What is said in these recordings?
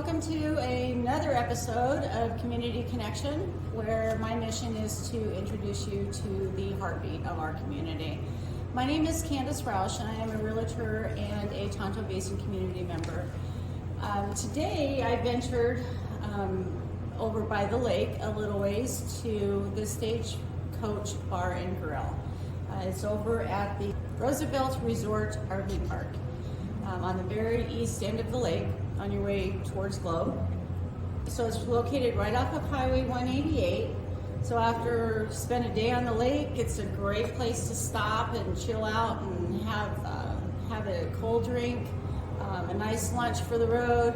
welcome to another episode of Community Connection, where my mission is to introduce you to the heartbeat of our community. My name is Candace Roush, and I am a realtor and a Tonto Basin community member. Today I ventured over by the lake a little ways to the Stagecoach Bar and Grill. It's over at the Roosevelt Resort RV Park on the very east end of the lake on your way towards Globe. So it's located right off of Highway 188. So after you spend a day on the lake, it's a great place to stop and chill out and have a cold drink, a nice lunch for the road.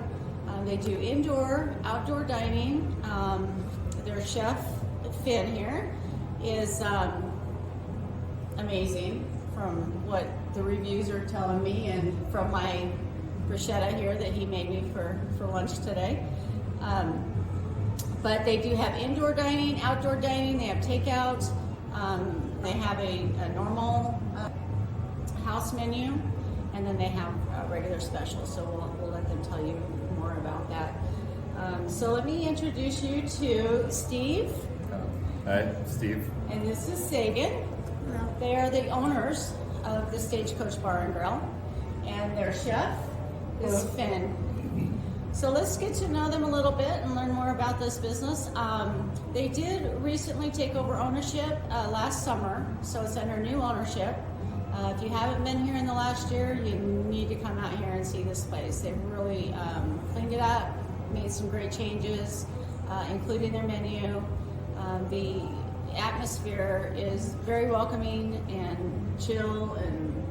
They do indoor, outdoor dining. Their chef, Finn here, is amazing from what the reviews are telling me and from my bruschetta here that he made me for lunch today. But they do have indoor dining, outdoor dining, they have takeout, they have a normal house menu, and then they have regular specials, so we'll let them tell you more about that. So let me introduce you to Steve. Hi, Steve. And this is Sagan. They are the owners of the Stagecoach Bar and Grill, and their chef is Finn. So let's get to know them a little bit and learn more about this business. They did recently take over ownership last summer, so it's under new ownership. If you haven't been here in the last year, you need to come out here and see this place. They've really cleaned it up, made some great changes, including their menu. The atmosphere is very welcoming and chill and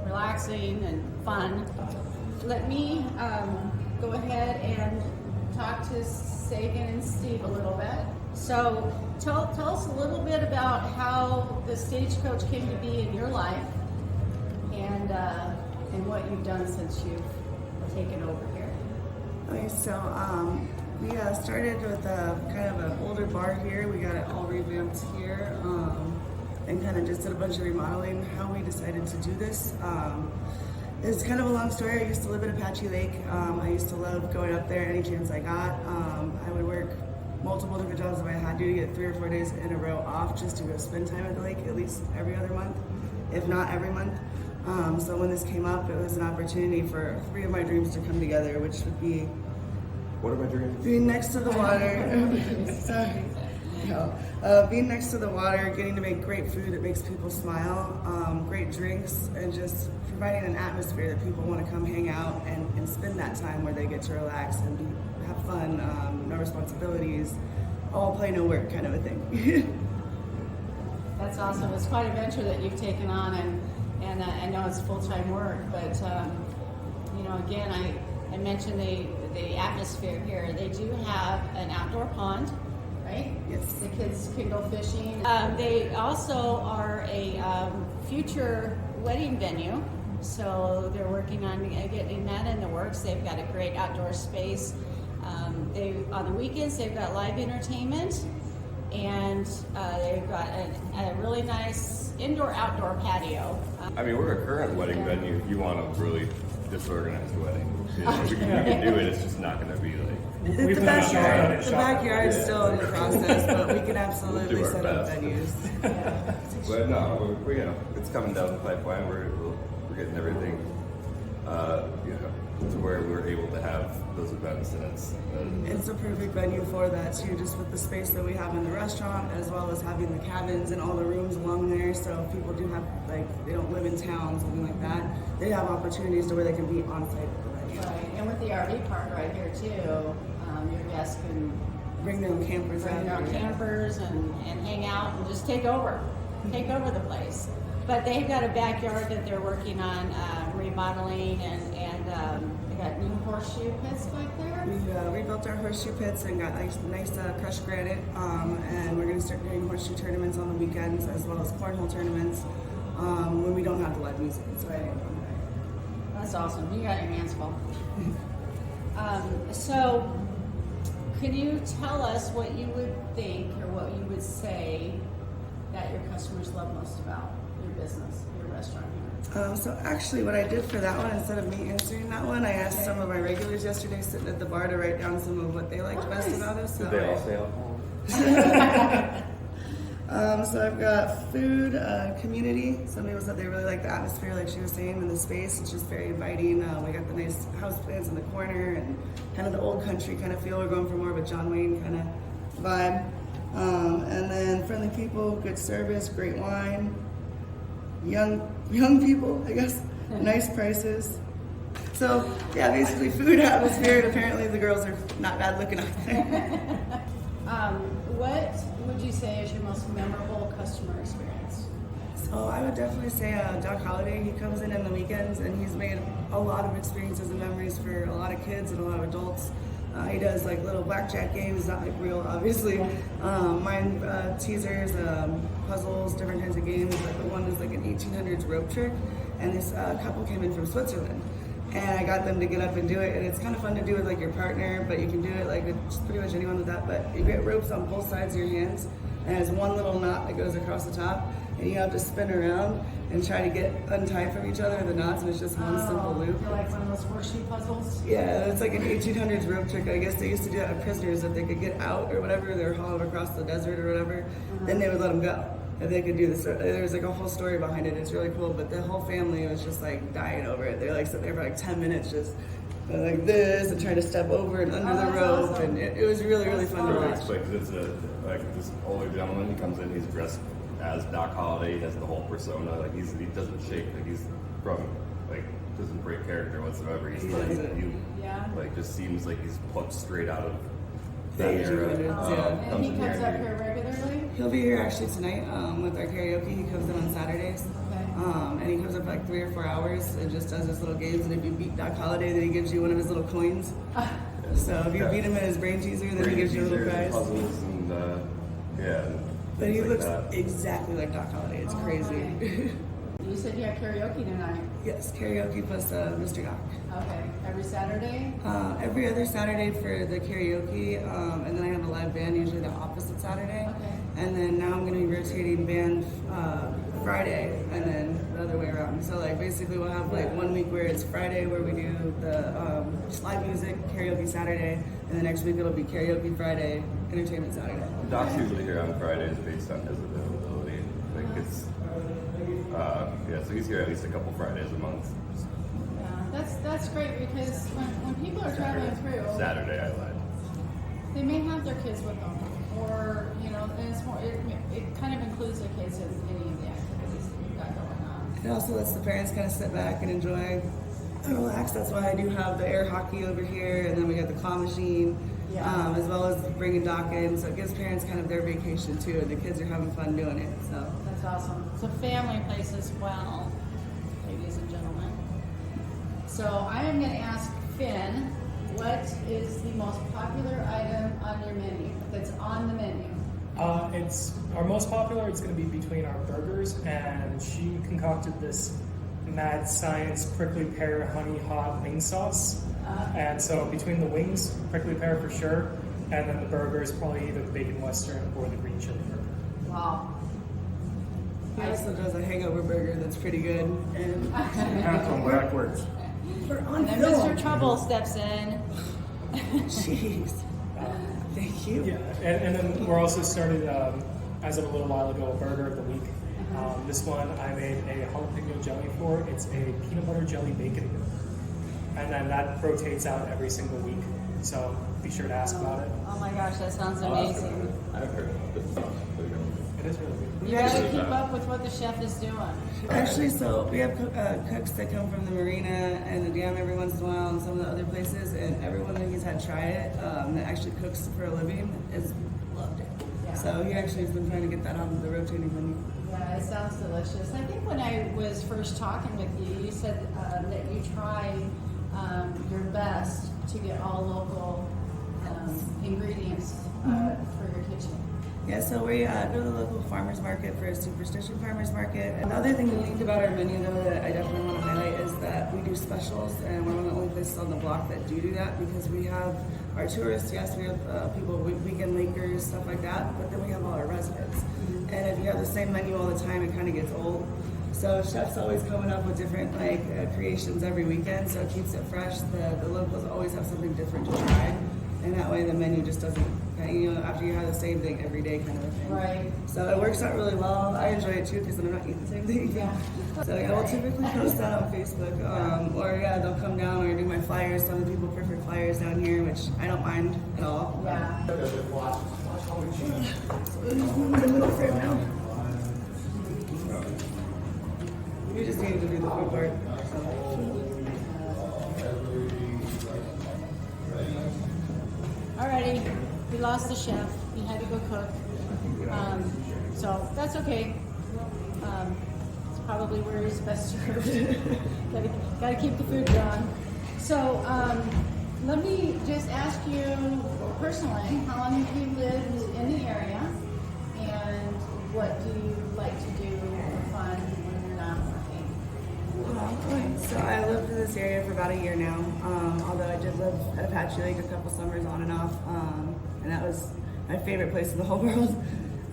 relaxing and fun. Let me go ahead and talk to Sagan and Steve a little bit. So tell us a little bit about how the Stagecoach came to be in your life and what you've done since you've taken over here. Okay, so we started with a kind of an older bar here. We got it all revamped here and kind of just did a bunch of remodeling. How we decided to do this is kind of a long story. I used to live at Apache Lake. I used to love going up there any chance I got. I would work multiple different jobs if I had to get 3 or 4 days in a row off just to go spend time at the lake at least every other month, if not every month. So when this came up, it was an opportunity for 3 of my dreams to come together, which would be What are my dreams? being next to the water. Sorry. No. Being next to the water, getting to make great food that makes people smile, great drinks, and just providing an atmosphere that people want to come hang out and spend that time where they get to relax and have fun, no responsibilities, all play, no work kind of a thing. That's awesome. It's quite a venture that you've taken on, and I know it's full-time work, but again, I mentioned the atmosphere here. They do have an outdoor pond, right? Yes. The kids can go fishing. They also are a future wedding venue, so they're working on getting that in the works. They've got a great outdoor space. On the weekends, they've got live entertainment, and they've got a really nice indoor-outdoor patio. I mean, we're a current wedding venue. If you want a really disorganized wedding, we can do it. It's just not going to be like. The backyard is still in the process, but we can absolutely We'll do our set up best. venues. But no, we it's coming down the pipeline. We're getting everything, to where we're able to have those events, and It's a perfect venue for that too, just with the space that we have in the restaurant, as well as having the cabins and all the rooms along there. So if people do have, they don't live in town, something like that, they have opportunities to where they can be on site at the venue. Right, and with the RV park right here too, your guests can Bring their own campers bring their out own here. campers and hang out and just take over the place. But they've got a backyard that they're working on remodeling, and they got new horseshoe pits back there. We rebuilt our horseshoe pits and got nice crushed granite, and we're going to start doing horseshoe tournaments on the weekends as well as cornhole tournaments when we don't have the live music. Right. That's awesome. You got your hands full. So, can you tell us what you would think or what you would say that your customers customers love most about your business, your restaurant here? So actually what I did for that one, instead of me answering that one, I asked some of my regulars yesterday sitting at the bar to write down some of what they liked best about us. Did they all say alcohol? So I've got food, community. Some people said they really like the atmosphere, like she was saying, in the space. It's just very inviting. We got the nice house plants in the corner and kind of the old country kind of feel. We're going for more of a John Wayne kind of vibe. And then friendly people, good service, great wine, young people, I guess, nice prices. So yeah, basically food, atmosphere, and apparently the girls are not bad looking either. What would you say is your most memorable customer experience? So I would definitely say Doc Holliday. He comes in the weekends and he's made a lot of experiences and memories for a lot of kids and a lot of adults. He does like little blackjack games, not like real, obviously. Mind teasers, puzzles, different kinds of games. Like the one is like an 1800s rope trick, and this couple came in from Switzerland. And I got them to get up and do it, and it's kind of fun to do with like your partner, but you can do it like with just pretty much anyone with that. But you get ropes on both sides of your hands, and there's one little knot that goes across the top, and you have to spin around and try to get untied from each other the knots, and it's just one simple loop. You're like one of those horseshoe puzzles? Yeah, it's like an 1800s rope trick. I guess they used to do that with prisoners if they could get out or whatever. They were hauled across the desert or whatever. Then they would let them go. If they could do this, there's like a whole story behind it. It's really cool. But the whole family was just like dying over it. They're like sitting there for like 10 minutes, just like this, and trying to step over and under the rope, awesome. and it was really fun to watch. Like it's like this older gentleman. He comes in. He's dressed as Doc Holliday. He has the whole persona. Like he doesn't shake. Like he's from like doesn't break character whatsoever. He's like Yeah. like just seems like he's plucked straight out of that Yeah. era. And he in comes here up and here regularly? He'll be here actually tonight with our karaoke. He comes in on Saturdays. Okay. And he comes up for like 3 or 4 hours and just does his little games. And if you beat Doc Holliday, then he gives you one of his little coins. So if you beat him at his brain teaser, then he gives you a little prize. Puzzles and yeah. But he things looks like that. exactly like Doc Holliday. It's crazy. You said you had karaoke tonight. Yes, karaoke plus Mr. Doc. Okay. Every Saturday? Every other Saturday for the karaoke, and then I have a live band usually the opposite Saturday. Okay. And then now I'm going to be rotating band Friday, and then the other way around. So like basically we'll have like 1 week where it's Friday where we do the live music, karaoke Saturday, and the next week it'll be karaoke Friday, entertainment Saturday. Doc's usually here on Fridays based on his availability. Like it's yeah, so he's here at least a couple Fridays a month. Yeah, that's great because when people are traveling through, Saturday I lied. they may have their kids with them, or and it's more. It kind of includes the kids in any of the activities that you've got going on. It also lets the parents kind of sit back and enjoy and relax. That's why I do have the air hockey over here, and then we got the claw machine, Yeah. as well as bringing Doc in. So it gives parents kind of their vacation too, and the kids are having fun doing it. So That's awesome. It's a family place as well, ladies and gentlemen. So I am going to ask Finn, what is the most popular item on your menu? That's on the menu. It's our most popular. It's going to be between our burgers, and she concocted this mad science prickly pear honey hot wing sauce. And so between the wings, prickly pear for sure, and then the burgers, probably either the bacon western or the green chili burger. Wow. he also does a hangover burger that's pretty good. And Half on backwards. we're on And then film. Mr. Trouble steps in. Jeez. Thank you. Yeah, and then we're also started, as of a little while ago, a burger of the week. This one I made a jalapeno jelly for. It's a peanut butter jelly bacon burger. And then that rotates out every single week. So be sure to ask about it. Oh my gosh, that sounds amazing. I've heard of this stuff. It is really good. You gotta keep up with what the chef is doing. Actually, so we have cooks that come from the marina and the dam every once in a while and some of the other places, and everyone that he's had try it that actually cooks for a living has loved it. Yeah. So he actually has been trying to get that on the rotating menu. Yeah, it sounds delicious. I think when I was first talking with you, you said that you try your best to get all local ingredients for your kitchen. Yeah, so we go to the local farmers market for a superstition farmers market. And the other thing unique about our menu, though, that I definitely want to highlight is that we do specials, and we're one of the only places on the block that do that because we have our tourists, yes, we have people, weekend Lakers, stuff like that, but then we have all our residents. and if you have the same menu all the time, it kind of gets old. So chefs always coming up with different creations every weekend, so it keeps it fresh. The locals always have something different to try, and that way the menu just doesn't, after you have the same thing every day kind of a thing. Right. So it works out really well. I enjoy it too because I'm not eating the same thing. Yeah. So yeah, we'll typically post that on Facebook, or yeah, they'll come down or do my flyers. Some people prefer flyers down here, which I don't mind at all. Yeah. So there's one in the middle frame now. We just needed to do the food part. Alrighty, we lost the chef. He had to go cook. So that's okay. It's probably where he's best served. gotta keep the food going. So let me just ask you personally, how long have you lived in the area, and what do you like to do for fun when you're not working? So I lived in this area for about a year now, although I did live at Apache Lake a couple summers on and off, and that was my favorite place in the whole world.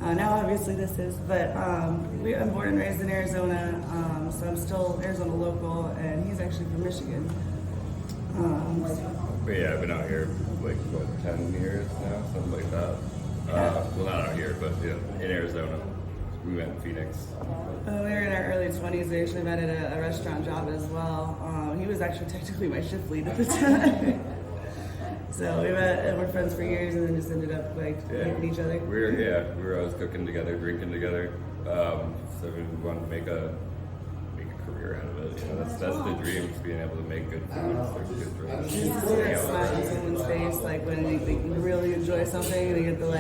Now obviously this is, but I'm born and raised in Arizona, so I'm still Arizona local, and he's actually from Michigan. But yeah, I've been out here like what, 10 years now, something like that. Well, not out here, but yeah, in Arizona. We met in Phoenix. We were in our early 20s. We actually met at a restaurant job as well. He was actually technically my shift lead at the time. So we met and we're friends for years, and then just ended up meeting each other. We were always cooking together, drinking together. So we wanted to make a career out of it. That's the dream, is being able to make good food, good drinks. Just to see that smile on someone's face, like when they really enjoy something, and they get the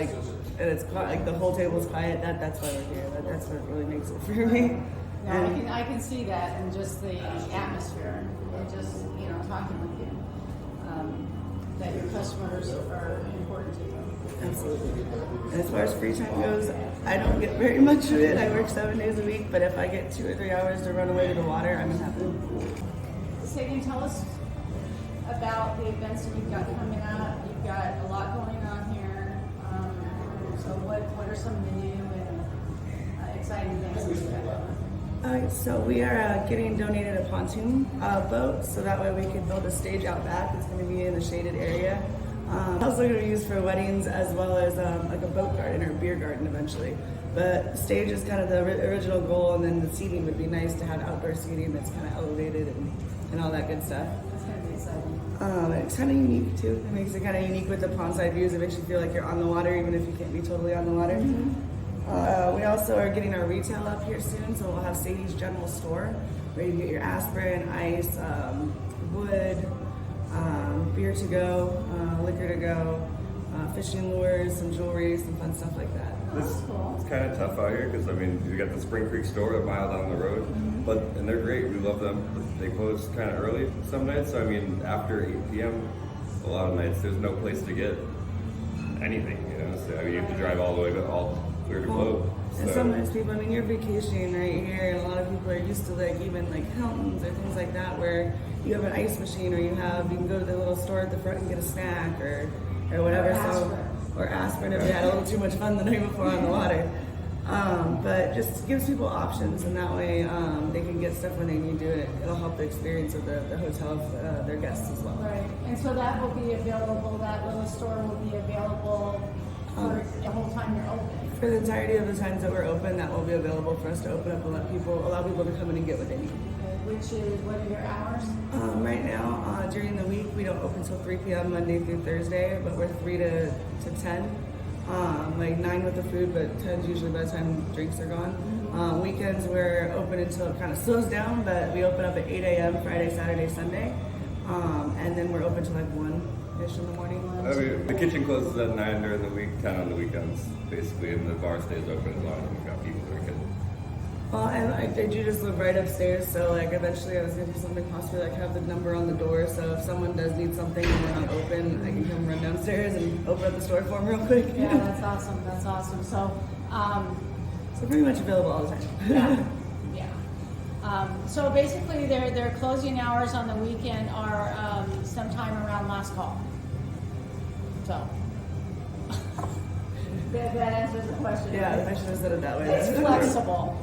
and it's like the whole table's quiet. That's why we're here. That's what really makes it for me. No, I can see that in just the atmosphere and just talking with you, that your customers are important to you. Absolutely. And as far as free time goes, I don't get very much of it. I work 7 days a week, but if I get 2 or 3 hours to run away to the water, I'm happy. Sadie, tell us about the events that you've got coming up. You've got a lot going on here. So what are some of the new and exciting things that you've got going on? So we are getting donated a pontoon boat, so that way we can build a stage out back. It's going to be in a shaded area. Also going to be used for weddings as well as like a boat garden or a beer garden eventually. But stage is kind of the original goal, and then the seating would be nice to have outdoor seating that's kind of elevated and all that good stuff. It's going to be exciting. It's kind of unique too. It makes it kind of unique with the pondside views. It makes you feel like you're on the water even if you can't be totally on the water. Mm-hmm. We also are getting our retail up here soon, so we'll have Sadie's General Store where you can get your aspirin, ice, wood, beer to go, liquor to go, fishing lures, some jewelry, some fun stuff like that. It's kind of tough out here because we got the Spring Creek store a mile down the road, and they're great. We love them. But they close kind of early some nights. So after 8 p.m., a lot of nights there's no place to get anything. So you have to drive all the way clear to Globe. And sometimes people, you're vacationing right here, and a lot of people are used to even Hilton's or things like that, where you have an ice machine, or you can go to the little store at the front and get a snack or whatever. Or aspirin if they had a little too much fun the night before on the water. But just gives people options, and that way they can get stuff when they need to. It'll help the experience of the hotel of their guests as well. Right, and so that will be available. That little store will be available for the whole time you're open. For the entirety of the times that we're open, that will be available for us to open up and allow people to come in and get what they need. Which is, what are your hours? Right now, during the week, we don't open till 3 p.m. Monday through Thursday, but we're 3 to 10. 9 with the food, but 10's usually by the time drinks are gone. Weekends, we're open until it kind of slows down, but we open up at 8 a.m. Friday, Saturday, Sunday. And then we're open till 1-ish in the morning. The kitchen closes at 9 during the week, 10 on the weekends, basically, and the bar stays open as long as we've got people drinking. Well, and I do just live right upstairs, so eventually I was gonna do something possibly have the number on the door, so if someone does need something and we're not open, I can come run downstairs and open up the store for them real quick. Yeah, that's awesome. That's awesome. So, so pretty much available all the time. yeah. So basically, their closing hours on the weekend are sometime around last call. So. That answers the question. Yeah, right? I should have said it that way. It's flexible.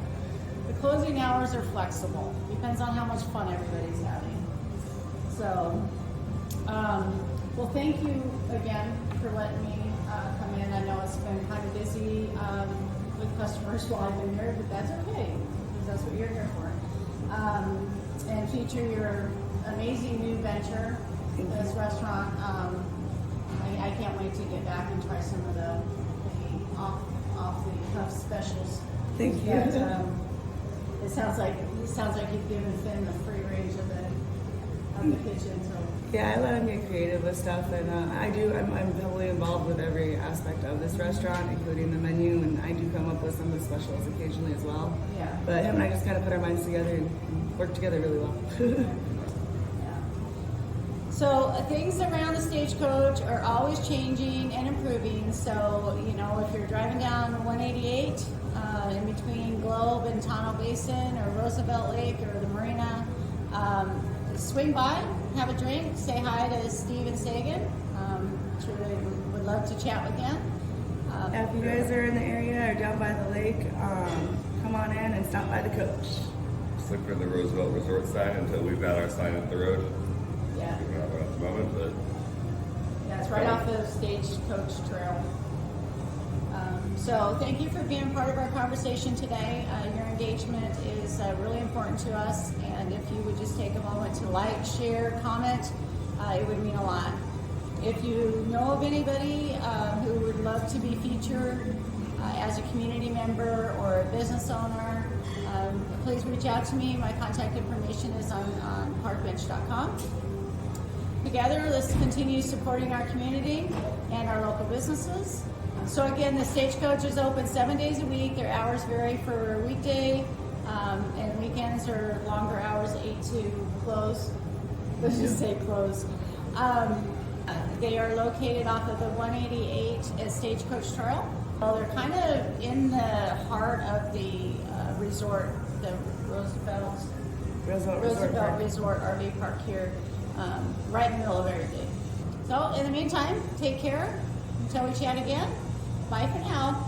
The closing hours are flexible. Depends on how much fun everybody's having. So, well, thank you again for letting me come in. I know it's been kind of busy with customers while I've been here, but that's okay because that's what you're here for. And feature your amazing new venture, this restaurant. I can't wait to get back and try some of the off the cuff specials. Thank you. That, it sounds like you've given Finn the free range of the kitchen. So Yeah, I let him get creative with stuff, and I'm heavily involved with every aspect of this restaurant, including the menu, and I do come up with some of the specials occasionally as well. yeah. But him and I just kind of put our minds together and work together really well. Yeah. So things around the Stagecoach are always changing and improving. So, you know, if you're driving down 188 in between Globe and Tonto Basin or Roosevelt Lake or the marina, swing by, have a drink, say hi to Steve and Sagan. Sure they would love to chat with them. If you guys are in the area or down by the lake, come on in and stop by the coach. Just look for the Roosevelt Resort sign until we've got our sign up the road. Yeah. We don't have one at the moment, but Yeah, it's right off of Stagecoach Trail. So thank you for being part of our conversation today. Your engagement is really important to us, and if you would just take a moment to like, share, comment, it would mean a lot. If you know of anybody who would love to be featured as a community member or a business owner, please reach out to me. My contact information is on parkbench.com. Together, let's continue supporting our community and our local businesses. So again, the Stagecoach is open 7 days a week. Their hours vary for weekday, and weekends are longer hours, 8 to close. Let's just say close. They are located off of the 188 at Stagecoach Trail. Well, they're kind of in the heart of the resort, the Roosevelt Resort RV Park here, right in the middle of everything. So in the meantime, take care until we chat again. Bye for now.